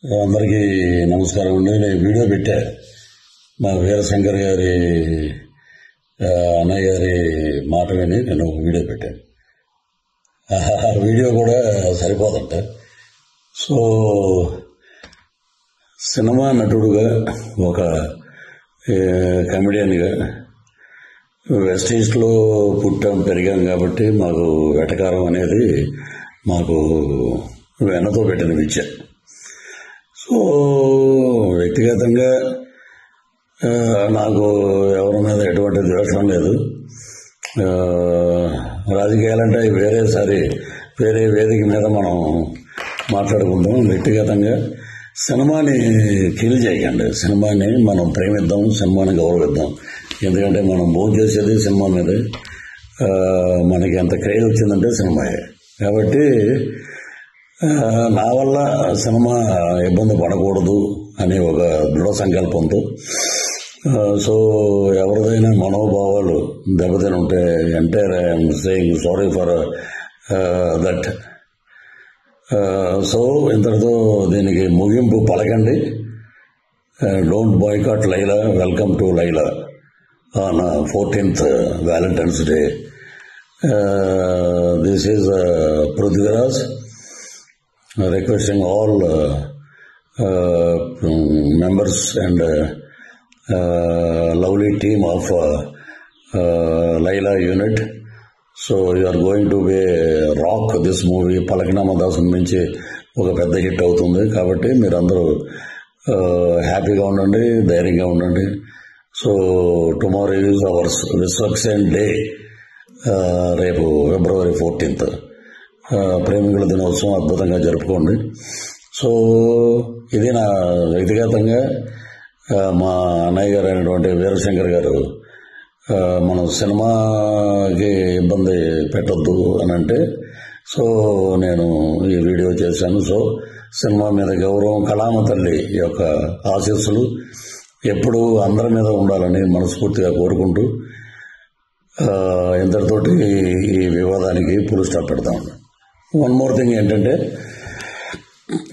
అందరికీ నమస్కారం అండి. నేను వీడియో పెట్టా మా వీరశంకర్ గారి అన్నయ్య గారి మాట విని నేను వీడియో పెట్టాను. ఆ వీడియో కూడా సరిపోదంట. సో సినిమా నటుడుగా ఒక కమెడియన్గా వెస్ట్ ఈస్ట్లో పుట్టాం పెరిగాం కాబట్టి మాకు వెటకారం అనేది మాకు వెన్నతో పెట్టిన విద్య. సో వ్యక్తిగతంగా నాకు ఎవరి మీద ఎటువంటి ద్వేషం లేదు. రాజకీయాలంటే వేరే వేదిక మీద మనం మాట్లాడుకుందాం. వ్యక్తిగతంగా సినిమాని కిల్ చేయకండి. సినిమాని మనం ప్రేమిద్దాం, సినిమాని గౌరవిద్దాం. ఎందుకంటే మనం భోజనం చేసేది సినిమా మీదే. మనకి ఎంత క్రేజ్ వచ్చిందంటే సినిమాయే. కాబట్టి నా వల్ల సినిమా ఇబ్బంది పడకూడదు అనే ఒక దృఢ సంకల్పంతో సో ఎవరిదైనా మనోభావాలు దెబ్బతిని ఉంటే entire I'm saying sorry for that. So ఇంతటితో దీనికి ముగింపు పలకండి. Don't boycott Laila. Welcome to Laila on 14th Valentine's Day. This is Prithviraj requesting all members and lovely team of Laila unit. So you are going to be rock this movie. పలకనామా Dasu నుంచి ఒక పెద్ద hit అవుతుంది కాబట్టి మీరందరూ హ్యాపీగా ఉండండి, ధైర్యంగా ఉండండి. So tomorrow is ours Vishwaksen day. రేపు February 14th ప్రేమికుల దినోత్సవం అద్భుతంగా జరుపుకోండి. సో ఇది నా వ్యక్తిగతంగా మా అన్నయ్య గారు అయినటువంటి వీరశంకర్ గారు మనం సినిమాకి ఇబ్బంది పెట్టొద్దు అని అంటే సో నేను ఈ వీడియో చేశాను. సో సినిమా మీద గౌరవం, కళామ తల్లి యొక్క ఆశీస్సులు ఎప్పుడూ అందరి మీద ఉండాలని మనస్ఫూర్తిగా కోరుకుంటూ ఇంతటితోటి ఈ వివాదానికి పులు స్టాప్ పెడతాం. వన్ మోర్ థింగ్ ఏంటంటే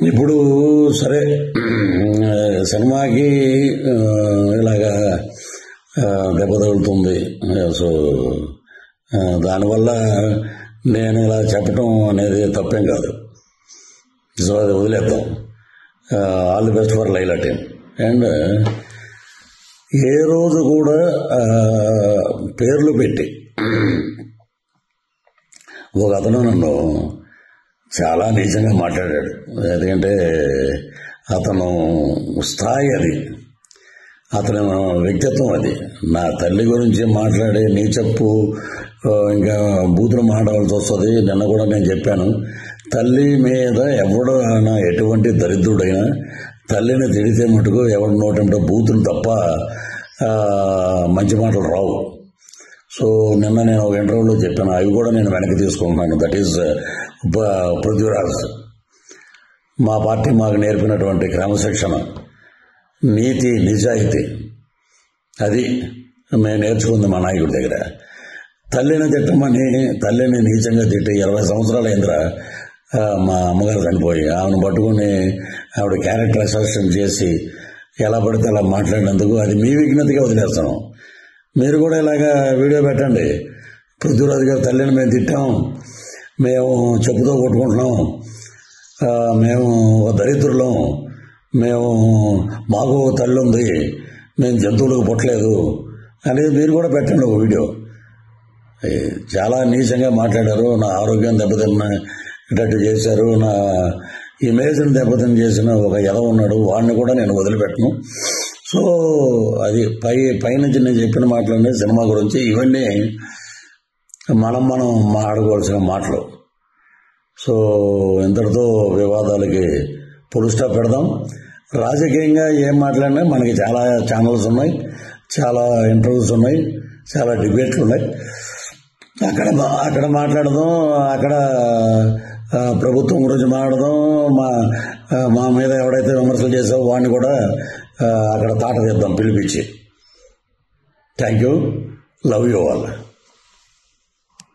ఇప్పుడు సరే సినిమాకి ఇలాగా దెబ్బ తగులుతుంది. సో దానివల్ల నేను ఇలా చెప్పటం అనేది తప్పేం కాదు. సో అది వదిలేద్దాం. All the best for Laila team. And ఏ రోజు కూడా పేర్లు పెట్టి ఒక అతను నన్ను చాలా నీచంగా మాట్లాడాడు. ఎందుకంటే అతను స్థాయి అది, అతని వ్యక్తిత్వం అది. నా తల్లి గురించి మాట్లాడే నీచప్పు ఇంకా బూతులు మాట్లాడాల్సి వస్తుంది. నిన్న కూడా నేను చెప్పాను, తల్లి మీద ఎవడైనా ఎటువంటి దరిద్రుడైనా తల్లిని తిడితే మటుకు ఎవరి నోటంటే బూతులు తప్ప మంచి మాటలు రావు. సో నిన్న నేను ఒక ఇంటర్వ్యూలో చెప్పాను, అవి కూడా నేను వెనక్కి తీసుకుంటున్నాను. That is Prithviraj. మా పార్టీ మాకు నేర్పినటువంటి క్రమశిక్షణ, నీతి, నిజాయితీ అది మేము నేర్చుకుంది మా నాయకుడి దగ్గర. తల్లిని తిట్టమని తల్లిని నీచంగా తిట్టి 20 సంవత్సరాలు అయిందిరా. మా అమ్మగారు చనిపోయి ఆమెను పట్టుకుని ఆవిడ క్యారెక్టర్ అసెసినేషన్ చేసి ఎలా పడితే అలా మాట్లాడినందుకు అది మీ విఘ్నతగా వదిలేస్తాను. మీరు కూడా ఇలాగా వీడియో పెట్టండి. పృథ్వీరాజు గారి తల్లిని మేము తిట్టాం, మేము చెప్పుతో కొట్టుకుంటున్నాం, మేము దరిద్రులం, మాకు తల్లి ఉంది, మేము జంతువులకు పుట్టలేదు అనేది మీరు కూడా పెట్టండి ఒక వీడియో. చాలా నీచంగా మాట్లాడారు, నా ఆరోగ్యం దెబ్బతిన్నట్టు చేశారు, నా ఇమేజ్ని దెబ్బతిని చేసిన ఒక ఎదవ ఉన్నాడు, వాడిని కూడా నేను వదిలిపెట్టను. సో అది పైనుంచి నేను చెప్పిన మాటలన్నీ సినిమా గురించి. ఇవన్నీ మనం మాట్లాడుకోవాల్సిన మాటలు. సో ఇంతటితో వివాదాలకి ఫుల్ స్టాప్ పెడదాం. రాజకీయంగా ఏం మాట్లాడినా మనకి చాలా ఛానల్స్ ఉన్నాయి, చాలా ఇంటర్వ్యూస్ ఉన్నాయి, చాలా డిబేట్లు ఉన్నాయి. అక్కడ మాట్లాడదాం, అక్కడ ప్రభుత్వం గురించి మాట్లాడదాం. మా మీద ఎవడైతే విమర్శలు చేసావో వాడిని కూడా అక్కడ తాట తీద్దాం పిలిపించి. Thank you. Love you all.